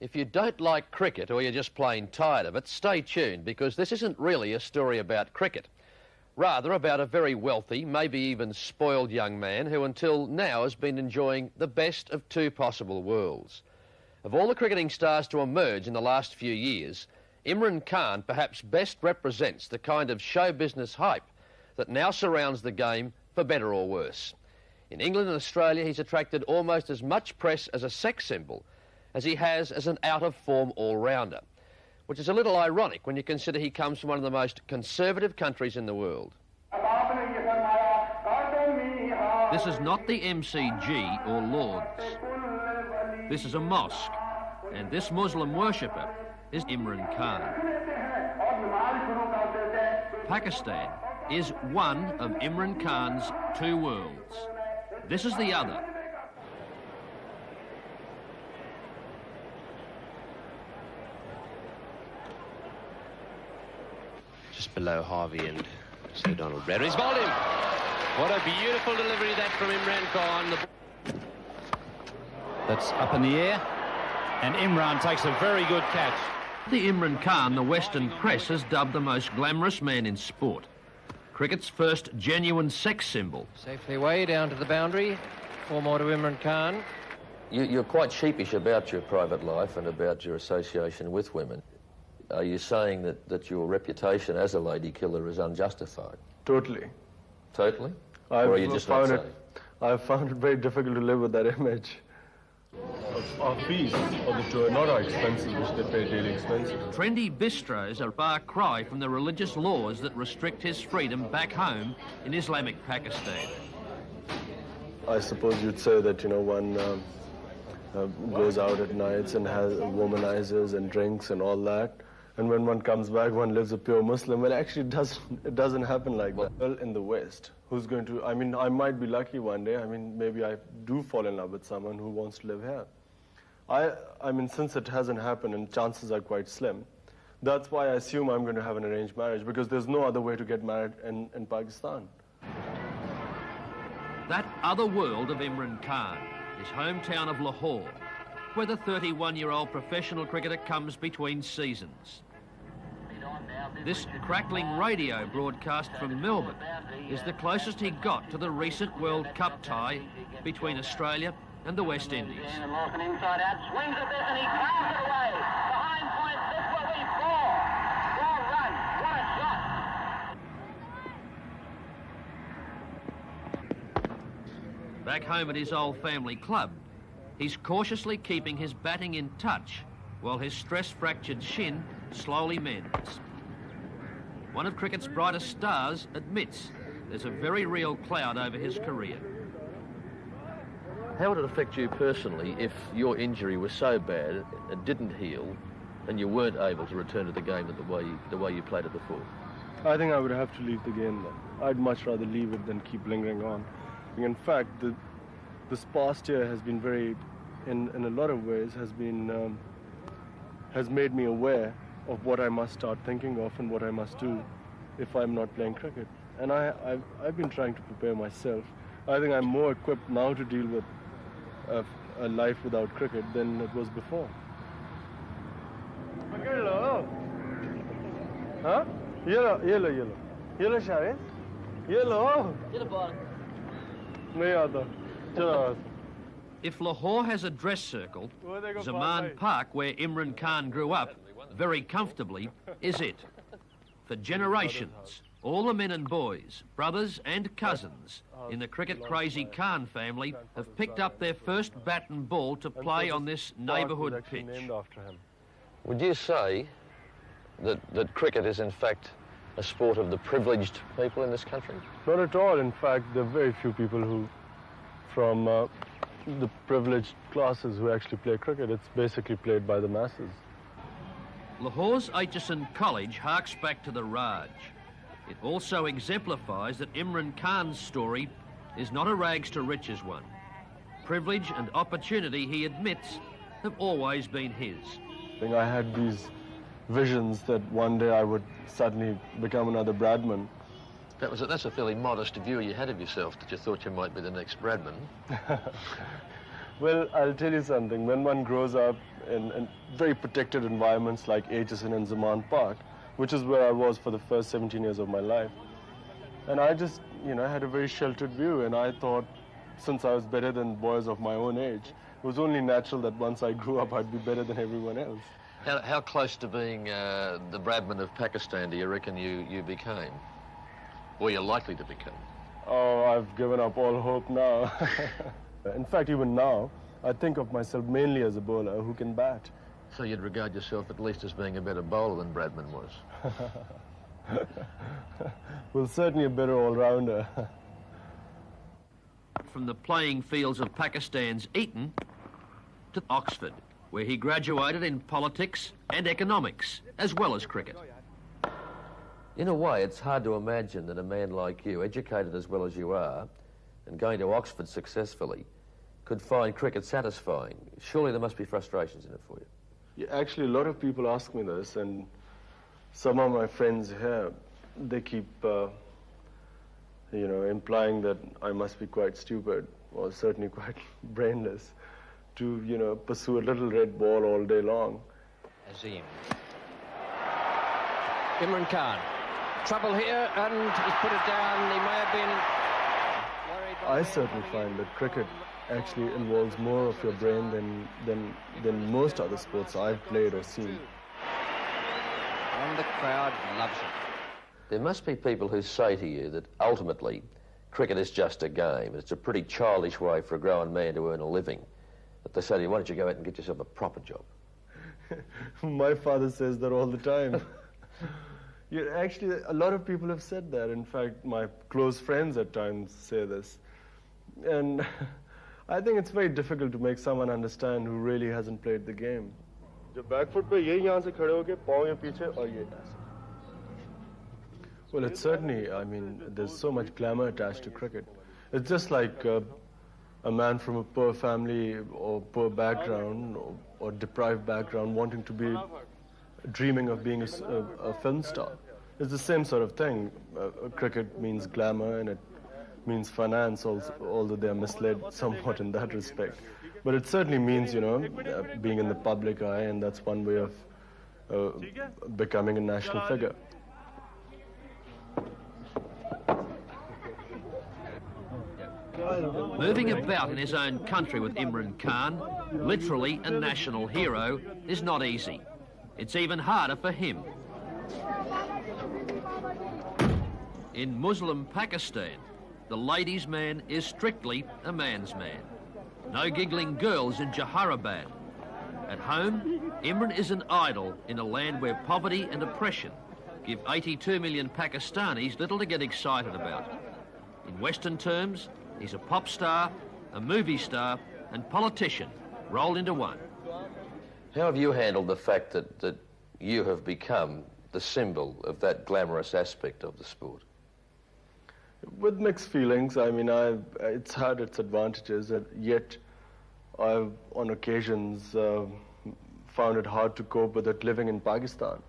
If you don't like cricket or you're just plain tired of it, stay tuned, because this isn't really a story about cricket. Rather about a very wealthy, maybe even spoiled young man who until now has been enjoying the best of two possible worlds. Of all the cricketing stars to emerge in the last few years, Imran Khan perhaps best represents the kind of show business hype that now surrounds the game, for better or worse. In England and Australia, he's attracted almost as much press as a sex symbol as he has as an out-of-form all-rounder, which is a little ironic when you consider he comes from one of the most conservative countries in the world. This is not the MCG or Lords. This is a mosque, and this Muslim worshipper is Imran Khan. Pakistan is one of Imran Khan's two worlds. This is the other. Just below Harvey and Sir Donald Bradley. He's bowled him. What a beautiful delivery that from Imran Khan. That's up in the air, and Imran takes a very good catch. The Imran Khan, the Western press has dubbed the most glamorous man in sport. Cricket's first genuine sex symbol. Safely way down to the boundary. 4 more to Imran Khan. You're quite sheepish about your private life and about your association with women. Are you saying that your reputation as a lady killer is unjustified? Totally. Totally? Or are you just not saying? I've found it very difficult to live with that image. Our fees of the tour, not our expenses, which they pay daily expenses. Trendy bistros are a far cry from the religious laws that restrict his freedom back home in Islamic Pakistan. I suppose you'd say that, you know, one goes out at nights and has womanizers and drinks and all that. And when one comes back, one lives a pure Muslim. Well, actually, it doesn't happen like that. Well, in the West, who's going to... I mean, I might be lucky one day. I mean, maybe I do fall in love with someone who wants to live here. I mean, since it hasn't happened and chances are quite slim, that's why I assume I'm going to have an arranged marriage, because there's no other way to get married in Pakistan. That other world of Imran Khan, his hometown of Lahore, where the 31-year-old professional cricketer comes between seasons. This crackling radio broadcast from Melbourne is the closest he got to the recent World Cup tie between Australia and the West Indies. Lawson inside out, swings at this and he clears it away. Behind point, this will be 4 runs. What a shot. Back home at his old family club, he's cautiously keeping his batting in touch while his stress-fractured shin slowly mends. One of cricket's brightest stars admits there's a very real cloud over his career. How would it affect you personally if your injury was so bad it didn't heal and you weren't able to return to the game the way you played it before? I think I would have to leave the game then. I'd much rather leave it than keep lingering on. In fact, this past year has been very, in a lot of ways, has made me aware of what I must start thinking of and what I must do if I'm not playing cricket. And I've been trying to prepare myself. I think I'm more equipped now to deal with a life without cricket than it was before. Hello. Huh? Yellow. Yellow, Shahid? Yellow. If Lahore has a dress circle, Zaman Park, where Imran Khan grew up, very comfortably, is it. For generations, all the men and boys, brothers and cousins in the cricket-crazy Khan family have picked up their first bat and ball to play on this neighbourhood pitch. Would you say that cricket is in fact a sport of the privileged people in this country? Not at all. In fact, there are very few people who, from the privileged classes, who actually play cricket. It's basically played by the masses. Lahore's Aitchison College harks back to the Raj. It also exemplifies that Imran Khan's story is not a rags-to-riches one. Privilege and opportunity, he admits, have always been his. I think I had these visions that one day I would suddenly become another Bradman. That's a fairly modest view you had of yourself, that you thought you might be the next Bradman. Well, I'll tell you something. When one grows up in very protected environments like Aitchison and Zaman Park, which is where I was for the first 17 years of my life. And I just, had a very sheltered view, and I thought, since I was better than boys of my own age, it was only natural that once I grew up, I'd be better than everyone else. How close to being the Bradman of Pakistan do you reckon you became? Or you're likely to become? Oh, I've given up all hope now. In fact, even now, I think of myself mainly as a bowler who can bat. So you'd regard yourself at least as being a better bowler than Bradman was? Well, certainly a better all-rounder. From the playing fields of Pakistan's Eton to Oxford, where he graduated in politics and economics, as well as cricket. In a way, it's hard to imagine that a man like you, educated as well as you are, and going to Oxford successfully, could find cricket satisfying. Surely there must be frustrations in it for you. Yeah, actually, a lot of people ask me this, and some of my friends here, they keep, implying that I must be quite stupid, or certainly quite brainless, to, pursue a little red ball all day long. Azim. Imran Khan. Trouble here, and he's put it down. He may have been worried. I certainly find that cricket actually involves more of your brain than most other sports I've played or seen. And the crowd loves it. There must be people who say to you that ultimately cricket is just a game. It's a pretty childish way for a grown man to earn a living. That they say to you, why don't you go out and get yourself a proper job? My father says that all the time. Yeah, actually, a lot of people have said that. In fact, my close friends at times say this. And I think it's very difficult to make someone understand who really hasn't played the game. Well, it's certainly, there's so much glamour attached to cricket. It's just like a man from a poor family or poor background or deprived background wanting to be, dreaming of being a film star. It's the same sort of thing. Cricket means glamour and it means finance, also, although they are misled somewhat in that respect. But it certainly means, being in the public eye, and that's one way of becoming a national figure. Moving about in his own country with Imran Khan, literally a national hero, is not easy. It's even harder for him. In Muslim Pakistan, the ladies' man is strictly a man's man. No giggling girls in Jaharabad. At home, Imran is an idol in a land where poverty and oppression give 82 million Pakistanis little to get excited about. In Western terms, he's a pop star, a movie star, and politician rolled into one. How have you handled the fact that you have become the symbol of that glamorous aspect of the sport? With mixed feelings. It's had its advantages, yet I've, on occasions, found it hard to cope with it living in Pakistan.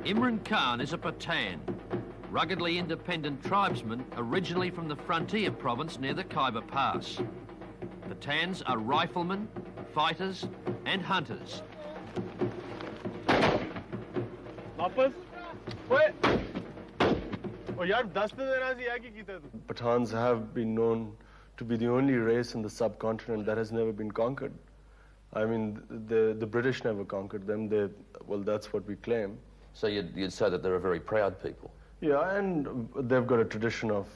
Imran Khan is a Pathan, ruggedly independent tribesman originally from the frontier province near the Khyber Pass. Pathans are riflemen, fighters, and hunters. Pathans have been known to be the only race in the subcontinent that has never been conquered. The British never conquered them. That's what we claim. So you'd say that they're a very proud people? Yeah, and they've got a tradition of,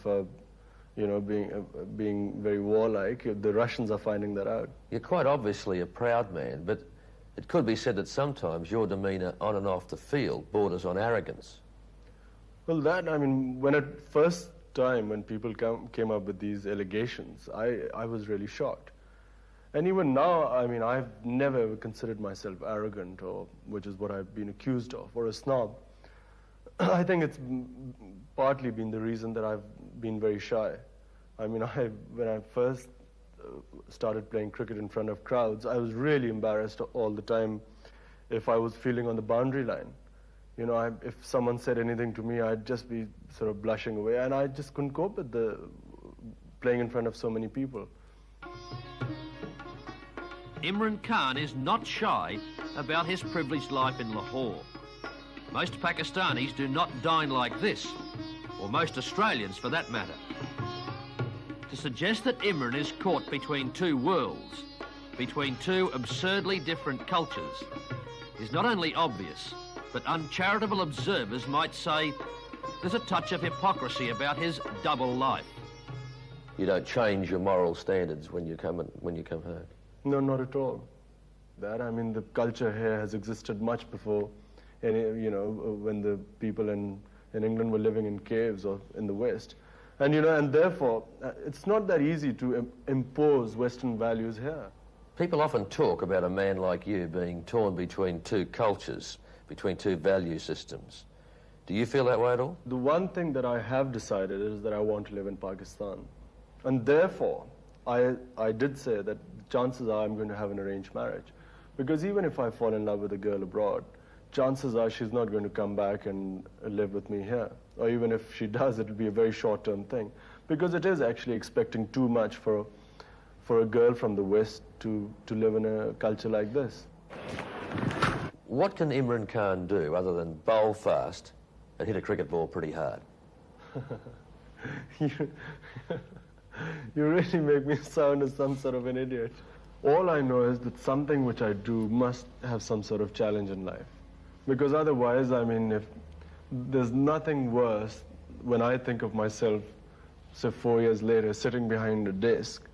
being very warlike. The Russians are finding that out. You're quite obviously a proud man, but it could be said that sometimes your demeanour on and off the field borders on arrogance. Well, when at first time when people came up with these allegations, I was really shocked. And even now, I've never ever considered myself arrogant, or which is what I've been accused of, or a snob. I think it's partly been the reason that I've been very shy. When I first started playing cricket in front of crowds, I was really embarrassed all the time if I was fielding on the boundary line. You know, if someone said anything to me, I'd just be sort of blushing away, and I just couldn't cope with playing in front of so many people. Imran Khan is not shy about his privileged life in Lahore. Most Pakistanis do not dine like this, or most Australians for that matter. To suggest that Imran is caught between two worlds, between two absurdly different cultures, is not only obvious, but uncharitable observers might say there's a touch of hypocrisy about his double life. You don't change your moral standards when you come home? No, not at all. I mean, the culture here has existed much before, you know, when the people in England were living in caves or in the West. And, you know, and therefore, it's not that easy to impose Western values here. People often talk about a man like you being torn between two cultures, between two value systems. Do you feel that way at all? The one thing that I have decided is that I want to live in Pakistan. And therefore, I did say that chances are I'm going to have an arranged marriage. Because even if I fall in love with a girl abroad, chances are she's not going to come back and live with me here. Or even if she does, it'll be a very short-term thing. Because it is actually expecting too much for a girl from the West to live in a culture like this. What can Imran Khan do other than bowl fast and hit a cricket ball pretty hard? You really make me sound as some sort of an idiot. All I know is that something which I do must have some sort of challenge in life. Because otherwise, I mean, if there's nothing worse when I think of myself, say 4 years later, sitting behind a desk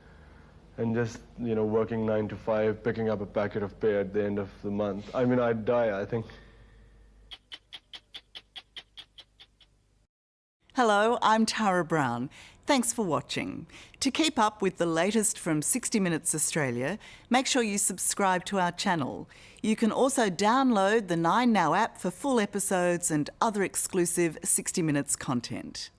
and just, you know, working 9 to 5, picking up a packet of pay at the end of the month. I mean, I'd die, I think. Hello, I'm Tara Brown. Thanks for watching. To keep up with the latest from 60 Minutes Australia, make sure you subscribe to our channel. You can also download the 9Now app for full episodes and other exclusive 60 Minutes content.